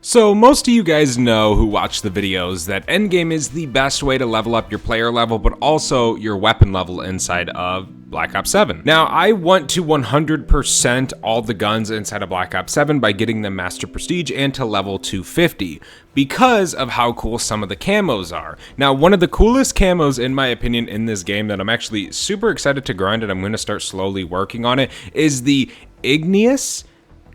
So most of you guys know who watch the videos that Endgame is the best way to level up your player level, but also your weapon level inside of Black Ops 7. Now, I want to 100% all the guns inside of Black Ops 7 by getting them Master Prestige and to level 250 because of how cool some of the camos are. Now, one of the coolest camos, in my opinion, in this game that I'm actually super excited to grind and I'm going to start slowly working on it is the Igneous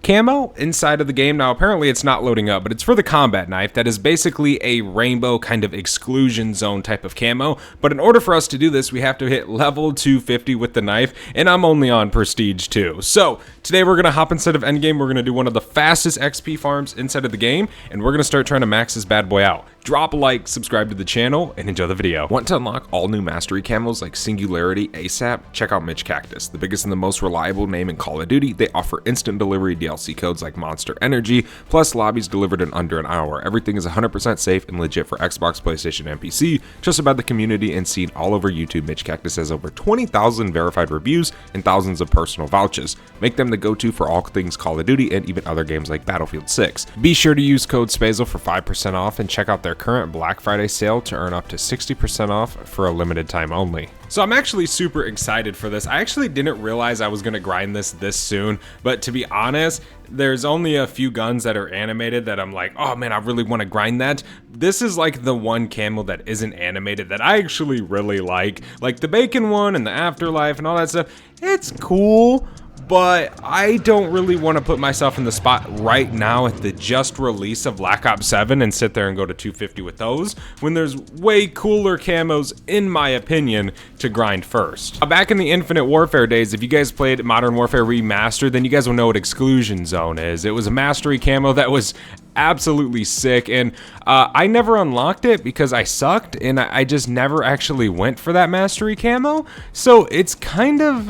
camo inside of the game. Now apparently it's not loading up, but it's for the combat knife that is basically a rainbow kind of exclusion zone type of camo. But in order for us to do this, we have to hit level 250 with the knife, and I'm only on prestige 2. So today we're gonna hop inside of Endgame. We're gonna do one of the fastest XP farms inside of the game, and we're gonna start trying to max this bad boy out. Drop a like, subscribe to the channel, and enjoy the video. Want to unlock all new mastery camos like Singularity ASAP? Check out Mitch Cactus, the biggest and the most reliable name in Call of Duty. They offer instant delivery DLC codes like Monster Energy, plus lobbies delivered in under an hour. Everything is 100% safe and legit for Xbox, PlayStation, and PC. Trusted by the community and seen all over YouTube, Mitch Cactus has over 20,000 verified reviews and thousands of personal vouchers. Make them the go-to for all things Call of Duty and even other games like Battlefield 6. Be sure to use code SPAZEL for 5% off and check out their current Black Friday sale to earn up to 60% off for a limited time only. So I'm actually super excited for this. I actually didn't realize I was going to grind this soon, but to be honest, there's only a few guns that are animated that I'm like, oh man, I really want to grind that. This is like the one camo that isn't animated that I actually really like the bacon one and the afterlife and all that stuff. It's cool, but I don't really want to put myself in the spot right now at the just release of Black Ops 7 and sit there and go to 250 with those when there's way cooler camos, in my opinion, to grind first. Back in the Infinite Warfare days, if you guys played Modern Warfare Remastered, then you guys will know what Exclusion Zone is. It was a mastery camo that was absolutely sick, and I never unlocked it because I sucked and I just never actually went for that mastery camo. So it's kind of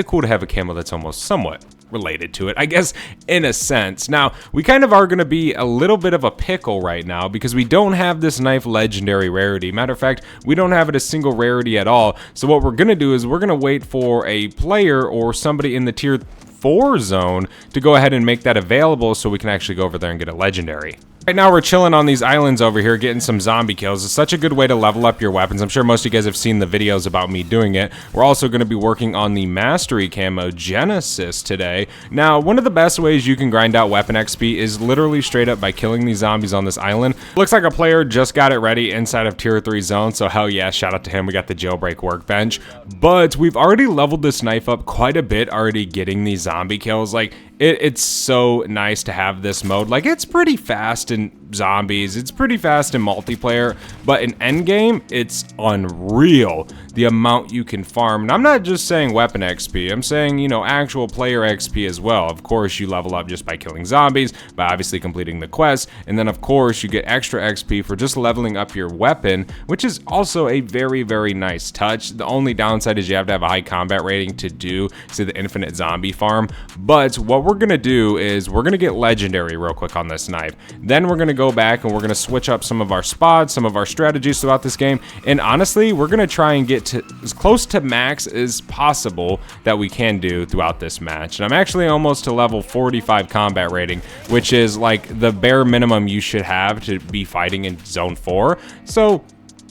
cool to have a camo that's almost somewhat related to it, I guess, in a sense. Now, we kind of are going to be a little bit of a pickle right now because we don't have this knife legendary rarity. Matter of fact, we don't have it a single rarity at all. So what we're going to do is we're going to wait for a player or somebody in the tier 4 zone to go ahead and make that available so we can actually go over there and get a legendary. Right now we're chilling on these islands over here getting some zombie kills. It's such a good way to level up your weapons. I'm sure most of you guys have seen the videos about me doing it. We're also going to be working on the mastery camo Genesis today. Now, one of the best ways you can grind out weapon XP is literally straight up by killing these zombies on this island. Looks like a player just got it ready inside of tier 3 zone, so hell yeah, shout out to him. We got the jailbreak workbench. But we've already leveled this knife up quite a bit, already getting these zombie kills. Like, it's so nice to have this mode. Like, it's pretty fast in zombies, it's pretty fast in multiplayer, but in endgame, it's unreal the amount you can farm. And I'm not just saying weapon XP, I'm saying, you know, actual player XP as well. Of course, you level up just by killing zombies, by obviously completing the quest, and then of course, you get extra XP for just leveling up your weapon, which is also a very, very nice touch. The only downside is you have to have a high combat rating to do, say, the infinite zombie farm. But what we're gonna do is we're gonna get legendary real quick on this knife. Then we're gonna go back and we're gonna switch up some of our spots, some of our strategies throughout this game, and honestly, we're gonna try and get to as close to max as possible that we can do throughout this match. And I'm actually almost to level 45 combat rating, which is like the bare minimum you should have to be fighting in zone 4. So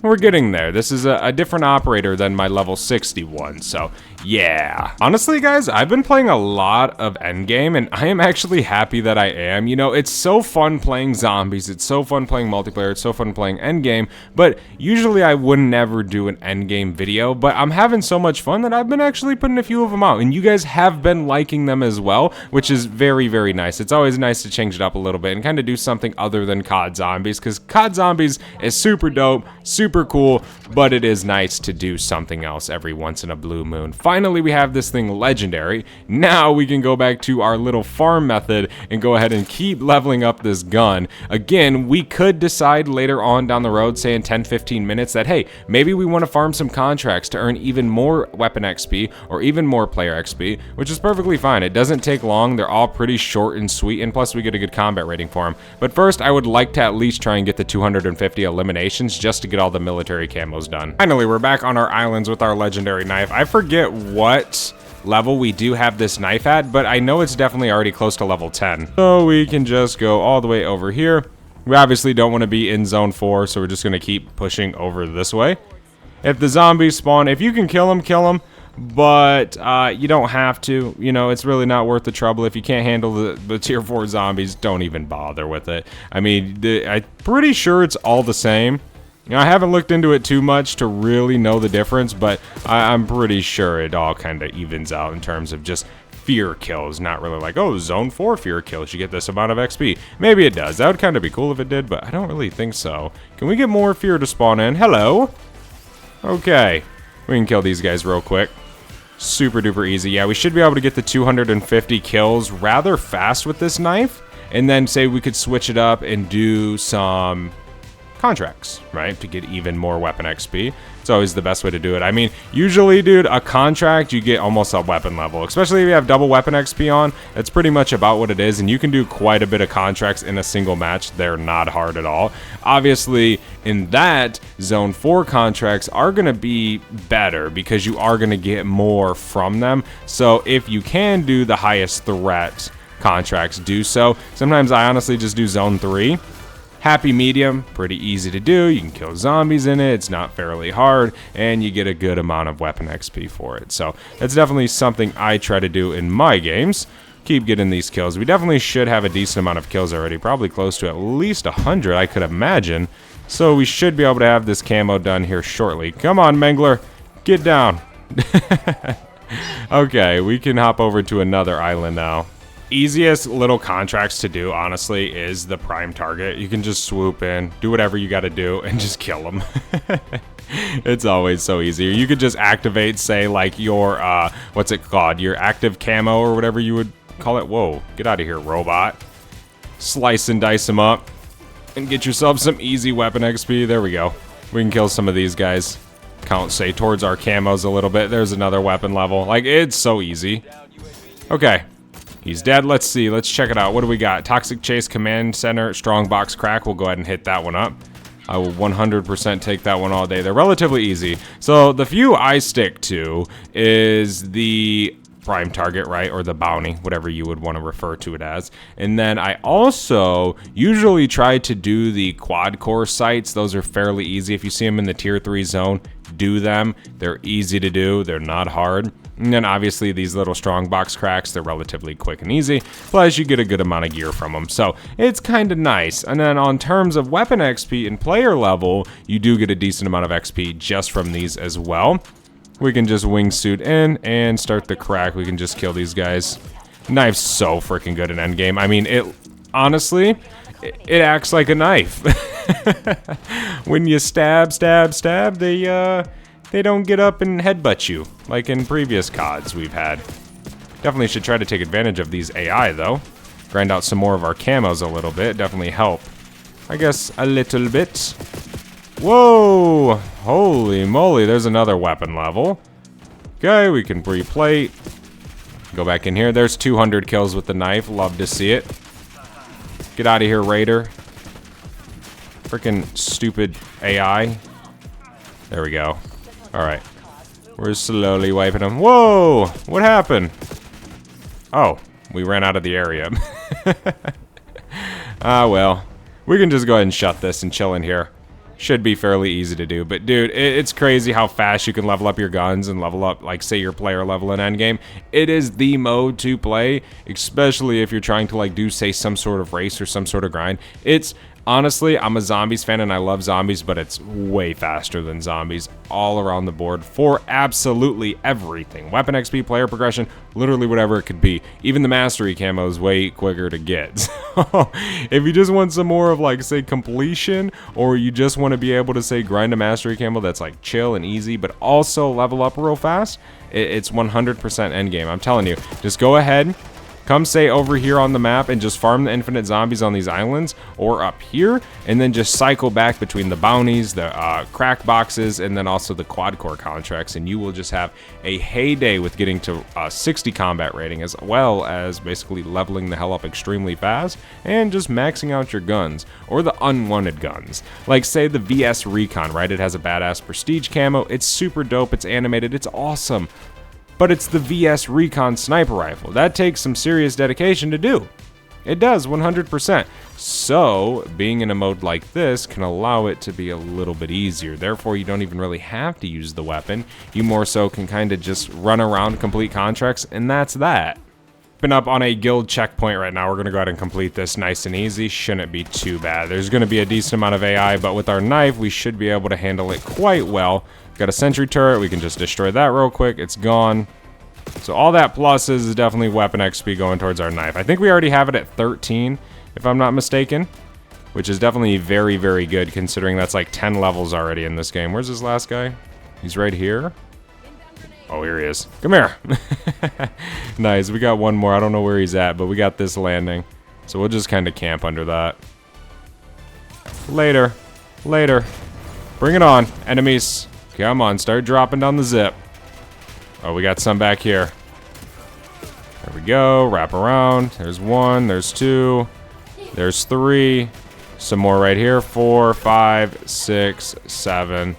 we're getting there. This is a different operator than my level 61, so yeah. Honestly, guys, I've been playing a lot of Endgame, and I am actually happy that I am. You know, it's so fun playing zombies, it's so fun playing multiplayer, it's so fun playing Endgame, but usually I would never do an Endgame video, but I'm having so much fun that I've been actually putting a few of them out, and you guys have been liking them as well, which is very, very nice. It's always nice to change it up a little bit and kind of do something other than COD Zombies, because COD Zombies is super dope, super cool, but it is nice to do something else every once in a blue moon. Finally, we have this thing legendary. Now we can go back to our little farm method and go ahead and keep leveling up this gun. Again, we could decide later on down the road, say in 10-15 minutes, that hey, maybe we want to farm some contracts to earn even more weapon XP or even more player XP, which is perfectly fine. It doesn't take long. They're all pretty short and sweet, and plus we get a good combat rating for them. But first, I would like to at least try and get the 250 eliminations just to get all the military camos done. Finally, we're back on our islands with our legendary knife. I forget what level we do have this knife at, but I know it's definitely already close to level 10. So we can just go all the way over here. We obviously don't want to be in zone 4, so we're just going to keep pushing over this way. If the zombies spawn, if you can kill them, kill them. But you don't have to. You know, it's really not worth the trouble. If you can't handle the tier 4 zombies, don't even bother with it. I mean, I'm pretty sure it's all the same. You know, I haven't looked into it too much to really know the difference, but I'm pretty sure it all kind of evens out in terms of just fear kills. Not really like, oh, zone 4 fear kills, you get this amount of XP. Maybe it does. That would kind of be cool if it did, but I don't really think so. Can we get more fear to spawn in? Hello? Okay. We can kill these guys real quick. Super duper easy. Yeah, we should be able to get the 250 kills rather fast with this knife. And then say we could switch it up and do some contracts, right? To get even more weapon XP. It's always the best way to do it. I mean, usually, dude, a contract, you get almost a weapon level. Especially if you have double weapon XP on. That's pretty much about what it is. And you can do quite a bit of contracts in a single match. They're not hard at all. Obviously, in that, Zone 4 contracts are going to be better because you are going to get more from them. So if you can do the highest threat contracts, do so. Sometimes I honestly just do Zone 3. Happy medium, pretty easy to do. You can kill zombies in it. It's not fairly hard, and you get a good amount of weapon XP for it. So that's definitely something I try to do in my games. Keep getting these kills. We definitely should have a decent amount of kills already, probably close to at least 100, I could imagine. So we should be able to have this camo done here shortly. Come on, Mengler, get down. Okay, we can hop over to another island now. Easiest little contracts to do, honestly, is the prime target. You can just swoop in, do whatever you got to do, and just kill them. It's always so easy. You could just activate, say, like your, what's it called? Your active camo or whatever you would call it. Whoa, get out of here, robot. Slice and dice them up and get yourself some easy weapon XP. There we go. We can kill some of these guys. Count, say, towards our camos a little bit. There's another weapon level. Like, it's so easy. Okay. He's dead. Let's see. Let's check it out. What do we got? Toxic Chase, Command Center, Strongbox Crack. We'll go ahead and hit that one up. I will 100% take that one all day. They're relatively easy. So the few I stick to is the prime target, right? Or the bounty, whatever you would want to refer to it as. And then I also usually try to do the Quadcore sites. Those are fairly easy. If you see them in the tier 3 zone, do them. They're easy to do. They're not hard. And then obviously these little Strongbox cracks, they're relatively quick and easy. Plus you get a good amount of gear from them. So it's kind of nice. And then on terms of weapon XP and player level, you do get a decent amount of XP just from these as well. We can just wingsuit in and start the crack. We can just kill these guys. Knife's so freaking good in Endgame. I mean, it honestly, it acts like a knife. When you stab, they don't get up and headbutt you, like in previous CODs we've had. Definitely should try to take advantage of these AI, though. Grind out some more of our camos a little bit. Definitely help. I guess a little bit. Whoa! Holy moly, there's another weapon level. Okay, we can replate. Go back in here. There's 200 kills with the knife. Love to see it. Get out of here, Raider. Freaking stupid AI. There we go. Alright. We're slowly wiping them. Whoa! What happened? Oh, we ran out of the area. Ah, well. We can just go ahead and shut this and chill in here. Should be fairly easy to do. But, dude, it's crazy how fast you can level up your guns and level up, like, say, your player level in Endgame. It is the mode to play, especially if you're trying to, like, do, say, some sort of race or some sort of grind. It's... Honestly, I'm a zombies fan and I love zombies, but it's way faster than zombies all around the board for absolutely everything. Weapon XP, player progression, literally whatever it could be. Even the mastery camo is way quicker to get. So if you just want some more of, like, say, completion, or you just want to be able to, say, grind a mastery camo that's, like, chill and easy, but also level up real fast, it's 100% endgame. I'm telling you, just go ahead. Come, say, over here on the map and just farm the infinite zombies on these islands, or up here, and then just cycle back between the bounties, the crack boxes, and then also the Quadcore contracts, and you will just have a heyday with getting to 60 combat rating, as well as basically leveling the hell up extremely fast, and just maxing out your guns, or the unwanted guns. Like, say, the VS Recon, right? It has a badass prestige camo, it's super dope, it's animated, it's awesome. but it's the VS Recon sniper rifle. That takes some serious dedication to do. It does, 100%. So, being in a mode like this can allow it to be a little bit easier. Therefore, you don't even really have to use the weapon. You more so can kind of just run around, complete contracts, and that's that. Been up on a guild checkpoint right now. We're going to go ahead and complete this nice and easy. Shouldn't be too bad. There's going to be a decent amount of AI, but with our knife, we should be able to handle it quite well. Got a sentry turret. We can just destroy that real quick. It's gone. So all that plus is definitely weapon XP going towards our knife. I think we already have it at 13, if I'm not mistaken, which is definitely very, very good considering that's like 10 levels already in this game. Where's this last guy? He's right here. Oh, here he is. Come here. Nice. We got one more. I don't know where he's at, but we got this landing. So we'll just kind of camp under that. Later. Later. Bring it on, enemies. Come on, start dropping down the zip. Oh, we got some back here. There we go. Wrap around. There's one. There's two. There's three. Some more right here. 4, 5, 6, 7.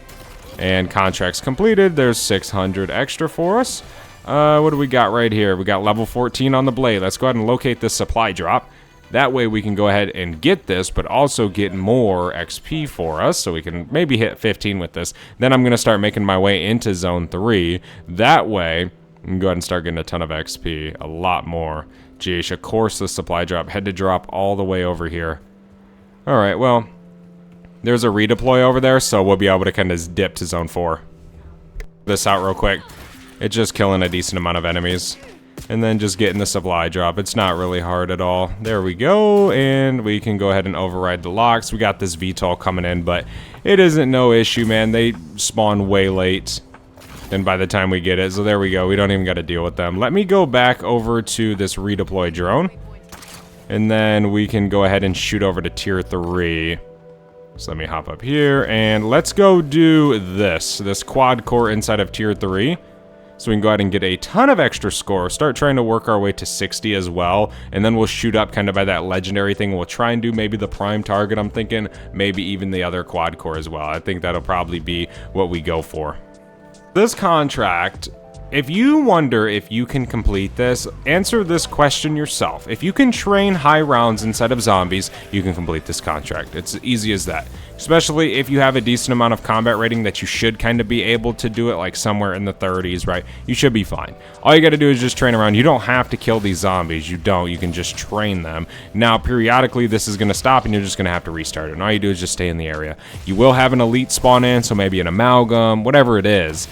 And contracts completed. There's 600 extra for us. What do we got right here? We got level 14 on the blade. Let's go ahead and locate this supply drop. That way we can go ahead and get this, but also get more XP for us, so we can maybe hit 15 with this. Then I'm going to start making my way into Zone 3. That way, I can go ahead and start getting a ton of XP. A lot more. Geesh, of course the supply drop had to drop all the way over here. Alright, well, there's a redeploy over there, so we'll be able to kind of dip to Zone 4. This out real quick. It's just killing a decent amount of enemies. And then just getting the supply drop. It's not really hard at all. There we go, and we can go ahead and override the locks. We got this VTOL coming in, but it isn't no issue, man. They spawn way late than by the time we get it, so there we go. We don't even got to deal with them. Let me go back over to this redeploy drone, and then we can go ahead and shoot over to Tier 3. So let me hop up here, and let's go do this Quadcore inside of Tier 3. So we can go ahead and get a ton of extra score, start trying to work our way to 60 as well, and then we'll shoot up kind of by that legendary thing. We'll try and do maybe the prime target, I'm thinking, maybe even the other quad core as well. I think that'll probably be what we go for. This contract, if you wonder if you can complete this, answer this question yourself. If you can train high rounds inside of zombies, you can complete this contract. It's as easy as that. Especially if you have a decent amount of combat rating that you should kind of be able to do it, like somewhere in the 30s, right? You should be fine. All you got to do is just train around. You don't have to kill these zombies. You don't. You can just train them. Now, periodically, this is going to stop, and you're just going to have to restart it. And all you do is just stay in the area. You will have an elite spawn in, so maybe an amalgam, whatever it is.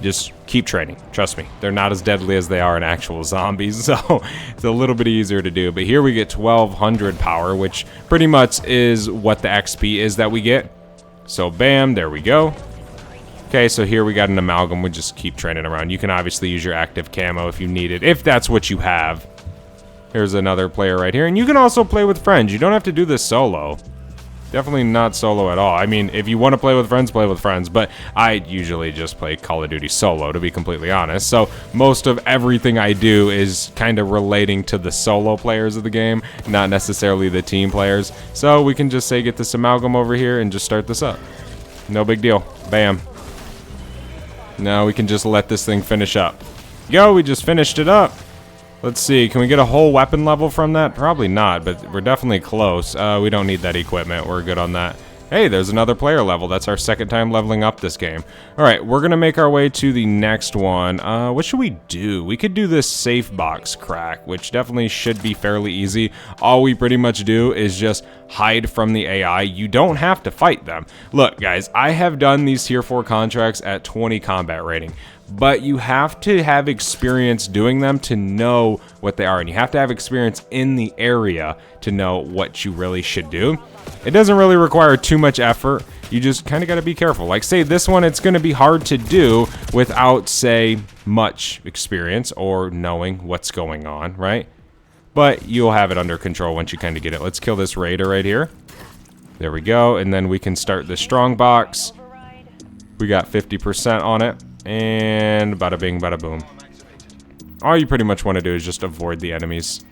Just keep training. Trust me, they're not as deadly as they are in actual zombies, so it's a little bit easier to do. But here we get 1200 power, which pretty much is what the XP is that we get. So bam, there we go. Okay, so here we got an amalgam. We just keep training around. You can obviously use your active camo if you need it, if that's what you have. Here's another player right here, and you can also play with friends. You don't have to do this solo. Definitely not solo at all. I mean, if you want to play with friends, but I usually just play Call of Duty solo, to be completely honest. So most of everything I do is kind of relating to the solo players of the game, not necessarily the team players. So we can just say get this amalgam over here and just start this up. No big deal. Bam. Now we can just let this thing finish up. Go, we just finished it up. Let's see, can we get a whole weapon level from that? Probably not, but we're definitely close. We don't need that equipment. We're good on that. Hey, there's another player level. That's our second time leveling up this game. All right, we're going to make our way to the next one. What should we do? We could do this safe box crack, which definitely should be fairly easy. All we pretty much do is just hide from the AI. You don't have to fight them. Look, guys, I have done these Tier 4 contracts at 20 combat rating. But you have to have experience doing them to know what they are. And you have to have experience in the area to know what you really should do. It doesn't really require too much effort. You just kind of got to be careful. Like, say, this one, it's going to be hard to do without, say, much experience or knowing what's going on, right? But you'll have it under control once you kind of get it. Let's kill this raider right here. There we go. And then we can start the Strongbox. We got 50% on it. And bada bing, bada boom. All you pretty much want to do is just avoid the enemies.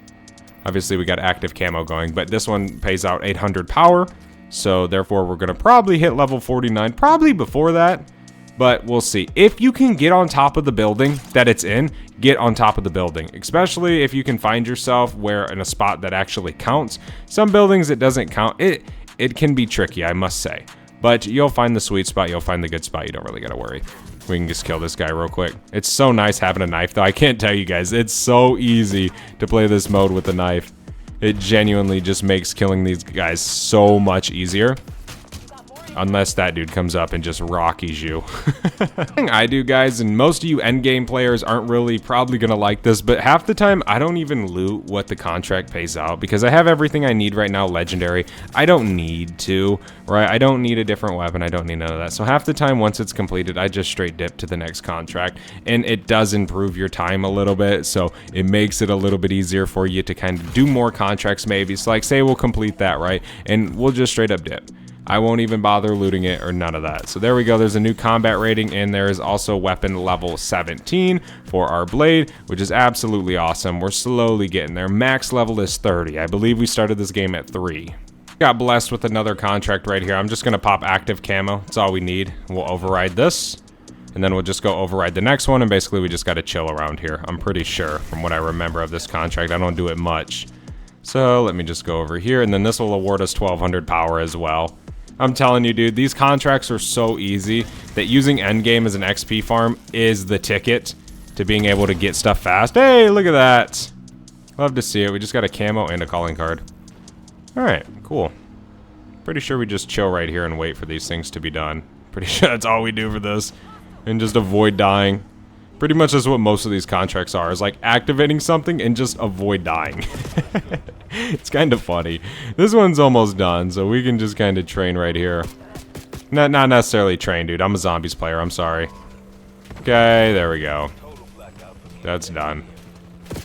Obviously, we got active camo going, but this one pays out 800 power. So, therefore, we're going to probably hit level 49. Probably before that. but we'll see. If you can get on top of the building that it's in, get on top of the building, especially if you can find yourself where in a spot that actually counts. Some buildings it doesn't count. It can be tricky, I must say, but you'll find the sweet spot, you'll find the good spot. You don't really gotta worry. We can just kill this guy real quick. It's so nice having a knife though. I can't tell you guys, it's so easy to play this mode with a knife. It genuinely just makes killing these guys so much easier. Unless that dude comes up and just rockies you. Thing I do, guys, and most of you endgame players aren't really probably gonna like this, but half the time I don't even loot what the contract pays out because I have everything I need right now legendary. I don't need to, right? I don't need a different weapon. I don't need none of that. So half the time once it's completed, I just straight dip to the next contract, and it does improve your time a little bit. So it makes it a little bit easier for you to kind of do more contracts maybe. So like say we'll complete that, right? And we'll just straight up dip. I won't even bother looting it or none of that. So there we go. There's a new combat rating, and there is also weapon level 17 for our blade, which is absolutely awesome. We're slowly getting there. Max level is 30. I believe we started this game at 3. Got blessed with another contract right here. I'm just gonna pop active camo. That's all we need. We'll override this, and then we'll just go override the next one, and basically we just gotta chill around here. I'm pretty sure from what I remember of this contract. I don't do it much. So let me just go over here, and then this will award us 1200 power as well. I'm telling you, dude, these contracts are so easy that using Endgame as an XP farm is the ticket to being able to get stuff fast. Hey, look at that. Love to see it. We just got a camo and a calling card. All right, cool. Pretty sure we just chill right here and wait for these things to be done. Pretty sure that's all we do for this. And just avoid dying. Pretty much that's what most of these contracts are, is like activating something and just avoid dying. It's kind of funny. This one's almost done, so we can just kind of train right here. Not necessarily train, dude. I'm a zombies player. I'm sorry. Okay, there we go. That's done.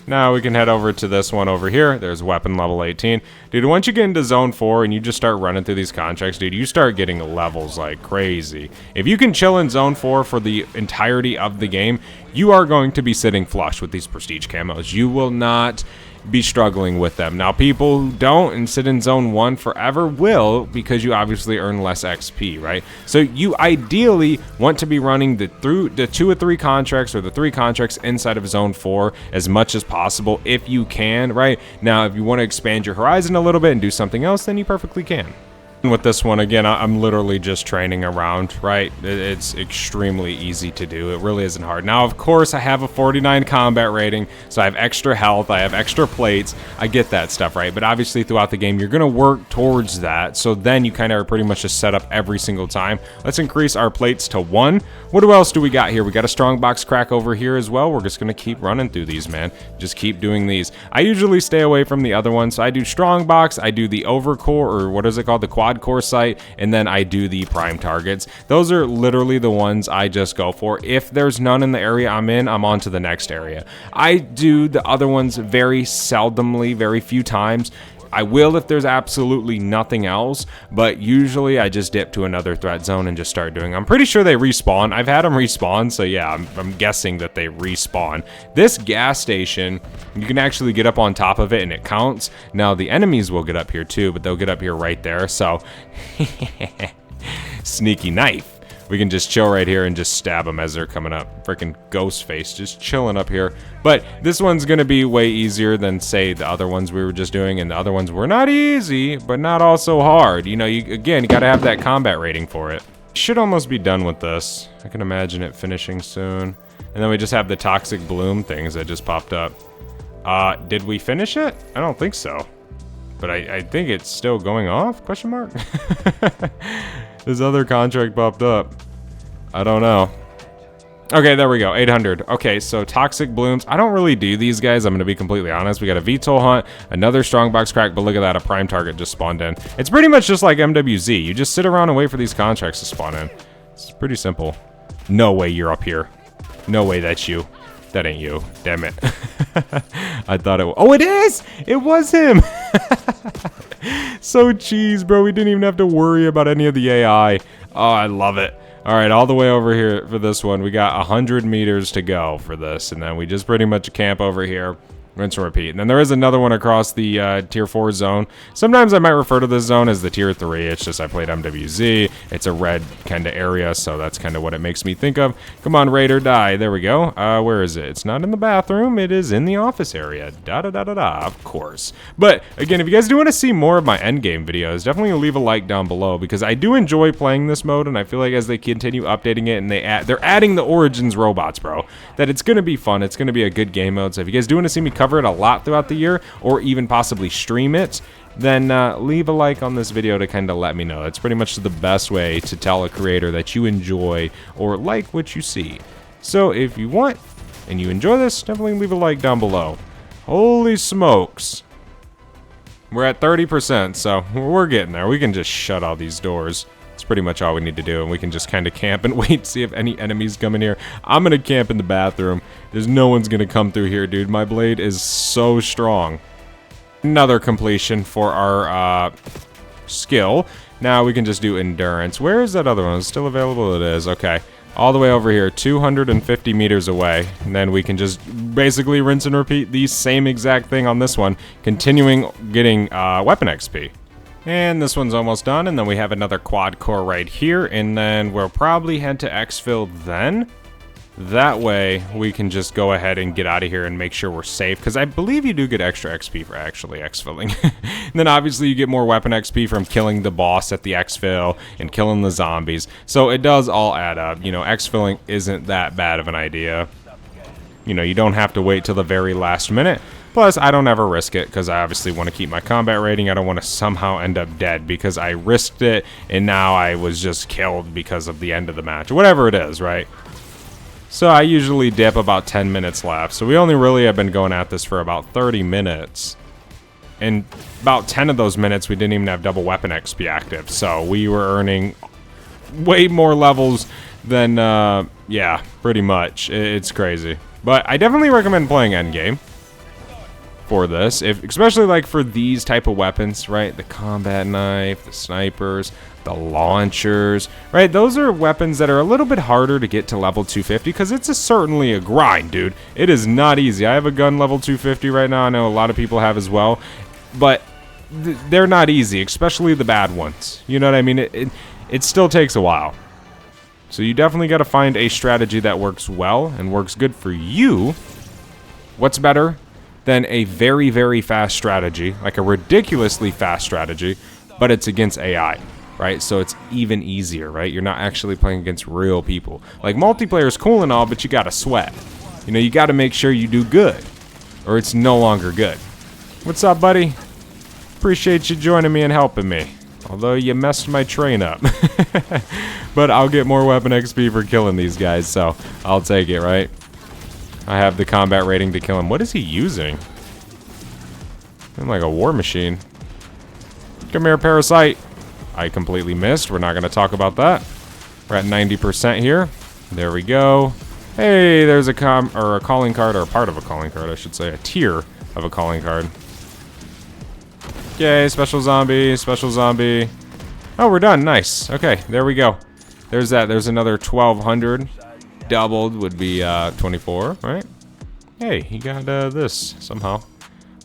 Now we can head over to this one over here. There's weapon level 18. Dude, once you get into zone 4 and you just start running through these contracts, dude, you start getting levels like crazy. If you can chill in zone 4 for the entirety of the game, you are going to be sitting flush with these prestige camos. You will not be struggling with them. Now, people who don't and sit in zone 1 forever will, because you obviously earn less XP, right? So you ideally want to be running the 2 or 3 contracts or the 3 contracts inside of zone 4 as much as possible if you can, right? Now, if you want to expand your horizon a little bit and do something else, then you perfectly can. With this one, again, I'm literally just training around, right? It's extremely easy to do. It really isn't hard. Now, of course, I have a 49 combat rating, so I have extra health, I have extra plates. I get that stuff, right? But obviously, throughout the game, you're going to work towards that, so then you kind of are pretty much just set up every single time. Let's increase our plates to 1. What else do we got here? We got a Strongbox crack over here as well. We're just going to keep running through these, man. Just keep doing these. I usually stay away from the other ones, so I do Strongbox, I do the Overcore, or what is it called? The Quadcore site, and then I do the prime targets. Those are literally the ones I just go for. If there's none in the area I'm in, I'm on to the next area. I do the other ones very seldomly, very few times. I will if there's absolutely nothing else, but usually I just dip to another threat zone and just start doing. I'm pretty sure they respawn. I've had them respawn, so yeah, I'm guessing that they respawn. This gas station, you can actually get up on top of it and it counts. Now the enemies will get up here too, but they'll get up here right there, so sneaky knife. We can just chill right here and just stab them as they're coming up. Freaking ghost face just chilling up here. But this one's gonna be way easier than, say, the other ones we were just doing, and the other ones were not easy, but not also hard. You know, again, you gotta have that combat rating for it. Should almost be done with this. I can imagine it finishing soon. And then we just have the toxic bloom things that just popped up. Did we finish it? I don't think so. But I think it's still going off, question mark? This other contract popped up. I don't know. Okay, there we go, 800. Okay, so toxic blooms. I don't really do these guys, I'm gonna be completely honest. We got a VTOL hunt, another Strongbox crack, but look at that, a prime target just spawned in. It's pretty much just like MWZ. You just sit around and wait for these contracts to spawn in. It's pretty simple. No way you're up here. No way that's you. That ain't you. Damn it. I thought it was. Oh, it is! It was him! So cheese, bro. We didn't even have to worry about any of the AI. Oh, I love it. All right, all the way over here for this one. We got 100 meters to go for this, and then we just pretty much camp over here. rinse and repeat. And then there is another one across the tier 4 zone. Sometimes I might refer to this zone as the tier 3. It's just I played MWZ. It's a red kind of area, so that's kind of what it makes me think of. Come on, raid or die. There we go. Where is it? It's not in the bathroom. It is in the office area. Da-da-da-da-da, of course. But, again, if you guys do want to see more of my endgame videos, definitely leave a like down below, because I do enjoy playing this mode, and I feel like as they continue updating it and they're adding the Origins robots, bro, that it's going to be fun. It's going to be a good game mode. So if you guys do want to see me cover it a lot throughout the year, or even possibly stream it, then leave a like on this video to kind of let me know. It's pretty much the best way to tell a creator that you enjoy or like what you see. So if you want and you enjoy this, definitely leave a like down below. Holy smokes. We're at 30%, so we're getting there. We can just shut all these doors. That's pretty much all we need to do, and we can just kind of camp and wait to see if any enemies come in here. I'm going to camp in the bathroom. There's no one's going to come through here, dude. My blade is so strong. Another completion for our skill. Now we can just do endurance. Where is that other one? Is it still available? It is. Okay. All the way over here, 250 meters away. And then we can just basically rinse and repeat the same exact thing on this one, continuing getting weapon XP. And this one's almost done, and then we have another Quadcore right here, and then we'll probably head to exfil then. That way, we can just go ahead and get out of here and make sure we're safe, because I believe you do get extra XP for actually exfilling. And then obviously you get more weapon XP from killing the boss at the exfil and killing the zombies. So it does all add up. You know, exfilling isn't that bad of an idea. You know, you don't have to wait till the very last minute. Plus, I don't ever risk it, because I obviously want to keep my combat rating. I don't want to somehow end up dead, because I risked it, and now I was just killed because of the end of the match. Or whatever it is, right? So I usually dip about 10 minutes left. So we only really have been going at this for about 30 minutes. And about 10 of those minutes, we didn't even have double weapon XP active. So we were earning way more levels than, yeah, pretty much. It's crazy. But I definitely recommend playing Endgame for this, especially like for these type of weapons, right? The combat knife, the snipers, the launchers, right? Those are weapons that are a little bit harder to get to level 250, because it's certainly a grind, dude. It is not easy. I have a gun level 250 right now. I know a lot of people have as well, but they're not easy, especially the bad ones. You know what I mean? It still takes a while. So you definitely got to find a strategy that works well and works good for you. What's better than a very, very fast strategy, like a ridiculously fast strategy, but it's against AI, right? So it's even easier, right? You're not actually playing against real people. Like, multiplayer is cool and all, but you gotta sweat. You know, you gotta make sure you do good, or it's no longer good. What's up, buddy? Appreciate you joining me and helping me. Although you messed my train up. But I'll get more weapon XP for killing these guys, so I'll take it, right? I have the combat rating to kill him. What is he using? I'm like a war machine. Come here, parasite. I completely missed. We're not going to talk about that. We're at 90% here. There we go. Hey, there's a calling card, or a part of a calling card, I should say. A tier of a calling card. Yay, special zombie, special zombie. Oh, we're done. Nice. Okay, there we go. There's that. There's another 1,200. Doubled would be 24, right? Hey, he got this somehow.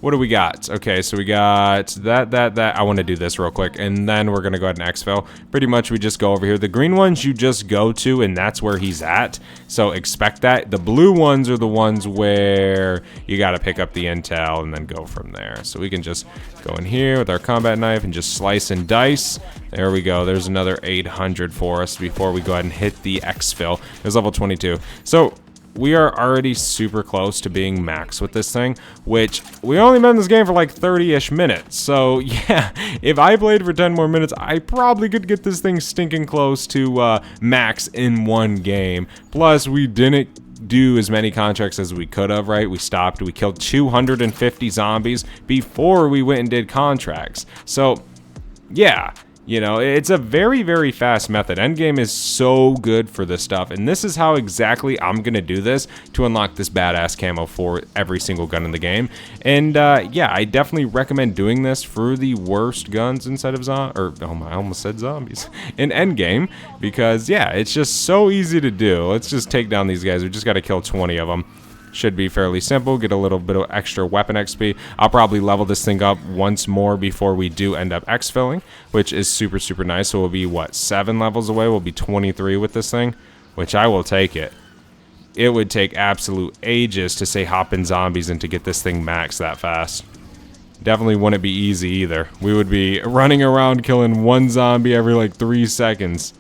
What do we got? Okay, so we got that. I want to do this real quick, and then we're gonna go ahead and exfil. Pretty much, we just go over here. The green ones you just go to, and that's where he's at. So expect that. The blue ones are the ones where you got to pick up the intel and then go from there. So we can just go in here with our combat knife and just slice and dice. There we go. There's another 800 for us before we go ahead and hit the exfil. There's level 22. So we are already super close to being max with this thing, which we only been in this game for like 30-ish minutes. So yeah, if I played for 10 more minutes, I probably could get this thing stinking close to max in one game. Plus, we didn't do as many contracts as we could have, right? We stopped. We killed 250 zombies before we went and did contracts. So yeah. You know, it's a very, very fast method. Endgame is so good for this stuff, and this is how exactly I'm going to do this to unlock this badass camo for every single gun in the game. And, yeah, I definitely recommend doing this for the worst guns inside of I almost said zombies, in Endgame, because, yeah, it's just so easy to do. Let's just take down these guys. We just got to kill 20 of them. should be fairly simple. Get a little bit of extra weapon XP. I'll probably level this thing up once more before we do end up exfilling, which is super, super nice. So we'll be, what, 7 levels away? We'll be 23 with this thing, which I will take it. It would take absolute ages to say hop in zombies and to get this thing maxed that fast. Definitely wouldn't be easy either. We would be running around killing one zombie every like 3 seconds.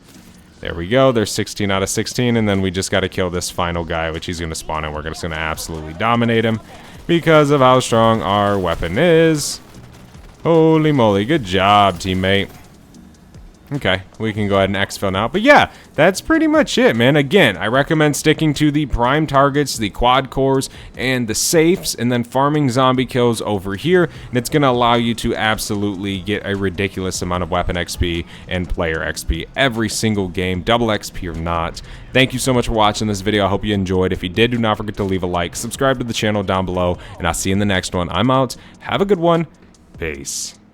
There we go. There's 16 out of 16, and then we just got to kill this final guy, which he's going to spawn, and we're just going to absolutely dominate him because of how strong our weapon is. Holy moly. Good job, teammate. Okay, we can go ahead and exfil now. But yeah, that's pretty much it, man. Again, I recommend sticking to the prime targets, the quad cores, and the safes, and then farming zombie kills over here. And it's going to allow you to absolutely get a ridiculous amount of weapon XP and player XP every single game, double XP or not. Thank you so much for watching this video. I hope you enjoyed. If you did, do not forget to leave a like, subscribe to the channel down below, and I'll see you in the next one. I'm out. Have a good one. Peace.